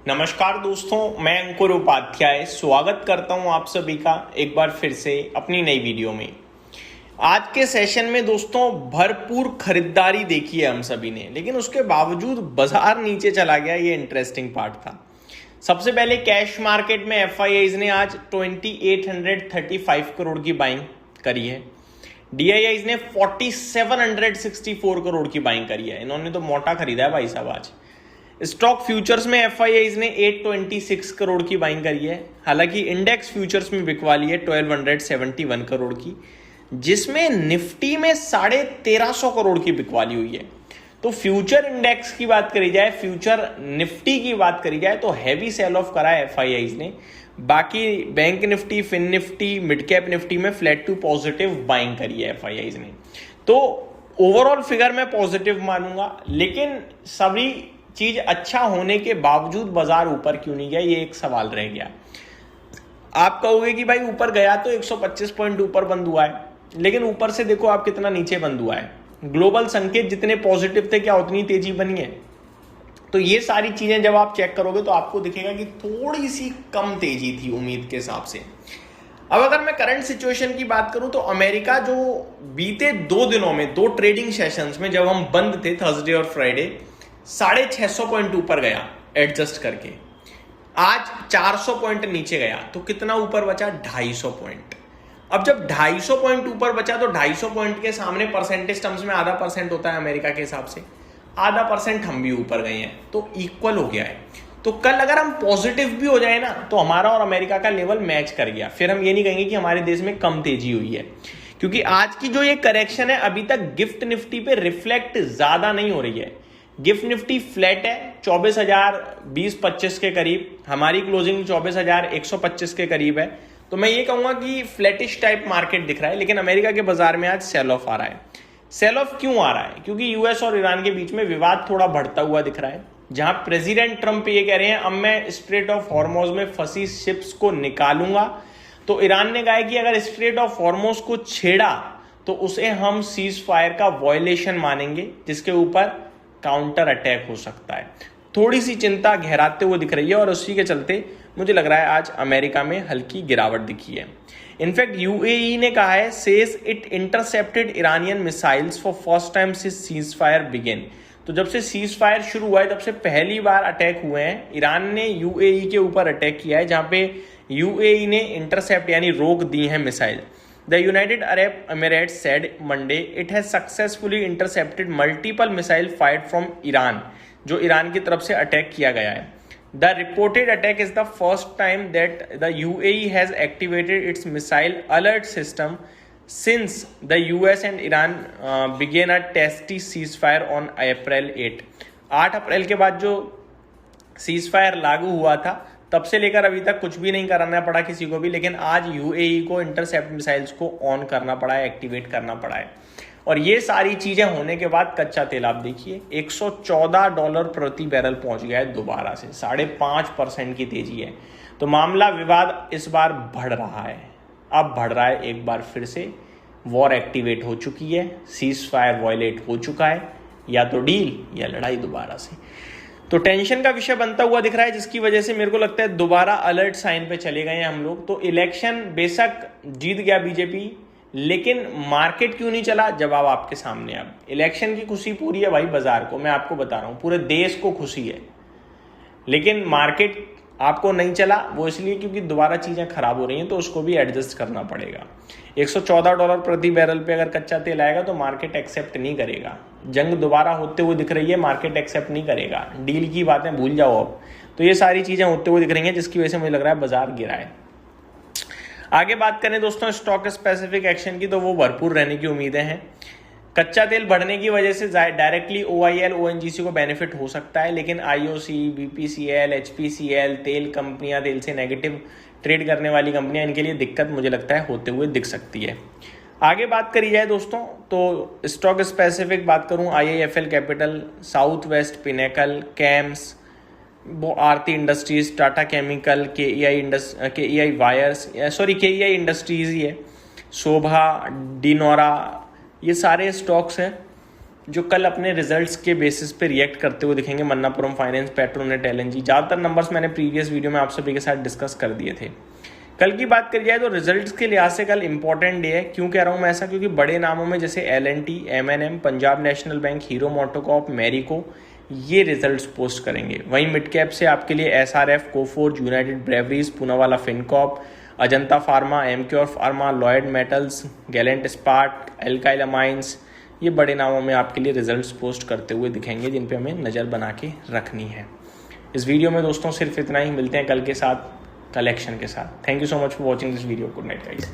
नमस्कार दोस्तों, मैं अंकुर उपाध्याय स्वागत करता हूं आप सभी का एक बार फिर से अपनी नई वीडियो में। आज के सेशन में दोस्तों भरपूर खरीदारी देखी है हम सभी ने, लेकिन उसके बावजूद बाजार नीचे चला गया। ये इंटरेस्टिंग पार्ट था। सबसे पहले कैश मार्केट में एफआईआईज ने आज 2835 करोड़ की बाइंग करी है। डीआईआईज ने 4764 करोड़ की बाइंग करी है। इन्होंने तो मोटा खरीदा है भाई साहब। आज स्टॉक फ्यूचर्स में एफआईआईज ने 826 करोड़ की बाइंग करी है। हालांकि इंडेक्स फ्यूचर्स में बिकवाली है 1271 करोड़ की, जिसमें निफ्टी में 1350 करोड़ की बिकवाली हुई है। तो फ्यूचर इंडेक्स की बात करी जाए, फ्यूचर निफ्टी की बात करी जाए तो हैवी सेल ऑफ करा है एफआईआईज ने। बाकी bank Nifty, Fin Nifty, mid cap Nifty में फ्लैट टू पॉजिटिव बाइंग करी है एफआईआईज ने। तो ओवरऑल फिगर मैं पॉजिटिव मानूंगा, लेकिन सभी चीज अच्छा होने के बावजूद बाजार ऊपर क्यों नहीं गया, ये एक सवाल रह गया। आप कहोगे कि भाई ऊपर गया तो 125 पॉइंट ऊपर बंद हुआ है, लेकिन ऊपर से देखो आप कितना नीचे बंद हुआ है। ग्लोबल संकेत जितने पॉजिटिव थे, क्या उतनी तेजी बनी है? तो ये सारी चीजें जब आप चेक करोगे तो आपको दिखेगा कि थोड़ी सी कम तेजी थी उम्मीद के हिसाब से। अब अगर मैं करंट सिचुएशन की बात करूं तो अमेरिका जो बीते 2 दिनों में 2 ट्रेडिंग सेशंस में जब हम बंद थे थर्सडे और फ्राइडे, 650 पॉइंट ऊपर गया एडजस्ट करके। आज 400 पॉइंट नीचे गया, तो कितना ऊपर बचा? 250 पॉइंट। अब जब 250 पॉइंट ऊपर बचा तो 250 पॉइंट के सामने परसेंटेज टर्म्स में आधा % होता है अमेरिका के हिसाब से, आधा % हम भी ऊपर गए हैं, तो इक्वल हो गया है। तो कल अगर हम पॉजिटिव भी हो जाए ना, तो हमारा और अमेरिका का लेवल मैच कर गया। फिर हम ये नहीं कहेंगे कि हमारे देश में कम तेजी हुई है, क्योंकि आज की जो ये करेक्शन है अभी तक गिफ्ट निफ्टी पे रिफ्लेक्ट ज्यादा नहीं हो रही है। गिफ्ट निफ्टी फ्लैट है 24,020-25 के करीब, हमारी क्लोजिंग 24,125 के करीब है। तो मैं ये कहूंगा कि फ्लैटिश टाइप मार्केट दिख रहा है, लेकिन अमेरिका के बाजार में आज सेल ऑफ आ रहा है। सेल ऑफ क्यों आ रहा है? क्योंकि यूएस और ईरान के बीच में विवाद थोड़ा बढ़ता हुआ दिख रहा है, जहां प्रेसिडेंट ट्रंप ये कह रहे हैं अब मैं स्ट्रेट ऑफ हॉर्मोज में फंसी शिप्स को निकालूंगा। तो ईरान ने कहा है कि अगर स्ट्रेट ऑफ हॉर्मोज को छेड़ा तो उसे हम सीज फायर का वॉयलेशन मानेंगे, जिसके ऊपर काउंटर अटैक हो सकता है। थोड़ी सी चिंता गहराते हुए दिख रही है, और उसी के चलते मुझे लग रहा है आज अमेरिका में हल्की गिरावट दिखी है। इनफैक्ट यूएई ने कहा है, says it intercepted Iranian missiles for first time since cease fire begin. तो जब से सीज फायर शुरू हुआ है तब से पहली बार अटैक हुए हैं। ईरान ने यूएई के ऊपर अटैक किया है, जहां पे यूएई ने इंटरसेप्ट यानी रोक दी है missile. The United Arab Emirates said Monday it has successfully intercepted multiple missile fired from Iran, जो ईरान की तरफ से अटैक किया गया है। The reported attack is the first time that the UAE has activated its missile alert system since the US and Iran began a testy ceasefire on April 8। 8 अप्रैल के बाद जो सीजफायर लागू हुआ था, तब से लेकर अभी तक कुछ भी नहीं कराना पड़ा किसी को भी, लेकिन आज यूएई को इंटरसेप्ट मिसाइल्स को ऑन करना पड़ा है, एक्टिवेट करना पड़ा है। और ये सारी चीजें होने के बाद कच्चा तेल आप देखिए $114 प्रति बैरल पहुंच गया है दोबारा से, 5.5% की तेजी है। तो मामला विवाद इस बार बढ़ रहा है, अब बढ़ रहा है एक बार फिर से। वॉर एक्टिवेट हो चुकी है, सीज फायर वॉयलेट हो चुका है, या तो डील या लड़ाई दोबारा से। तो टेंशन का विषय बनता हुआ दिख रहा है, जिसकी वजह से मेरे को लगता है दोबारा अलर्ट साइन पे चले गए हैं हम लोग। तो इलेक्शन बेशक जीत गया बीजेपी, लेकिन मार्केट क्यों नहीं चला? जवाब आपके सामने। अब इलेक्शन की खुशी पूरी है भाई बाजार को, मैं आपको बता रहा हूं, पूरे देश को खुशी है, लेकिन मार्केट आपको नहीं चला। वो इसलिए क्योंकि दोबारा चीजें खराब हो रही हैं, तो उसको भी एडजस्ट करना पड़ेगा। $114 प्रति बैरल पे अगर कच्चा तेल आएगा तो मार्केट एक्सेप्ट नहीं करेगा। जंग दोबारा होते हुए दिख रही है, मार्केट एक्सेप्ट नहीं करेगा। डील की बातें भूल जाओ अब। तो ये सारी चीजें होते हुए दिख रही हैं, जिसकी वजह से मुझे लग रहा है बाजार गिरा है। आगे बात करें दोस्तों स्टॉक स्पेसिफिक एक्शन की, तो वो भरपूर रहने की उम्मीदें हैं। कच्चा तेल बढ़ने की वजह से डायरेक्टली ओआईएल ओएनजीसी को बेनिफिट हो सकता है, लेकिन आईओसी, बीपीसीएल, एचपीसीएल, तेल कंपनियां, तेल से नेगेटिव ट्रेड करने वाली कंपनियां, इनके लिए दिक्कत मुझे लगता है होते हुए दिख सकती है। आगे बात करी जाए दोस्तों तो स्टॉक स्पेसिफिक बात करूं, IIFL capital, south west pinnacle, CAMS, Aarti industries, Tata chemical, KEI wires, KEI industries ही है, शोभा, डिनोरा, ये सारे स्टॉक्स हैं जो कल अपने रिजल्ट्स के बेसिस पे रिएक्ट करते हुए दिखेंगे, मन्नापुरम फाइनेंस, पेट्रोनेट, एलएनजी। ज़्यादातर नंबर्स मैंने प्रीवियस वीडियो में आप सभी के साथ डिस्कस कर दिए थे। कल की बात करी जाए तो रिजल्ट्स के लिहाज से कल इंपॉर्टेंट डे है। क्यों कह रहा हूँ मैं ऐसा? क्योंकि बड़े नामों में जैसे LNT, MNM, Punjab National Bank, Hero MotoCorp, Marico, ये रिजल्ट्स पोस्ट करेंगे। वहीं मिड कैप से आपके लिए SRF, Coforge, United Breweries, Poonawalla Fincorp, Ajanta pharma, Emcure pharma, Lloyds metals, Gallantt स्पार्ट, एल्काइल अमाइंस, ये बड़े नामों में आपके लिए रिजल्ट्स पोस्ट करते हुए दिखेंगे, जिन पे हमें नज़र बना के रखनी है। इस वीडियो में दोस्तों सिर्फ इतना ही। मिलते हैं कल के साथ, कलेक्शन के साथ। Thank you so much for watching this video. Good night guys.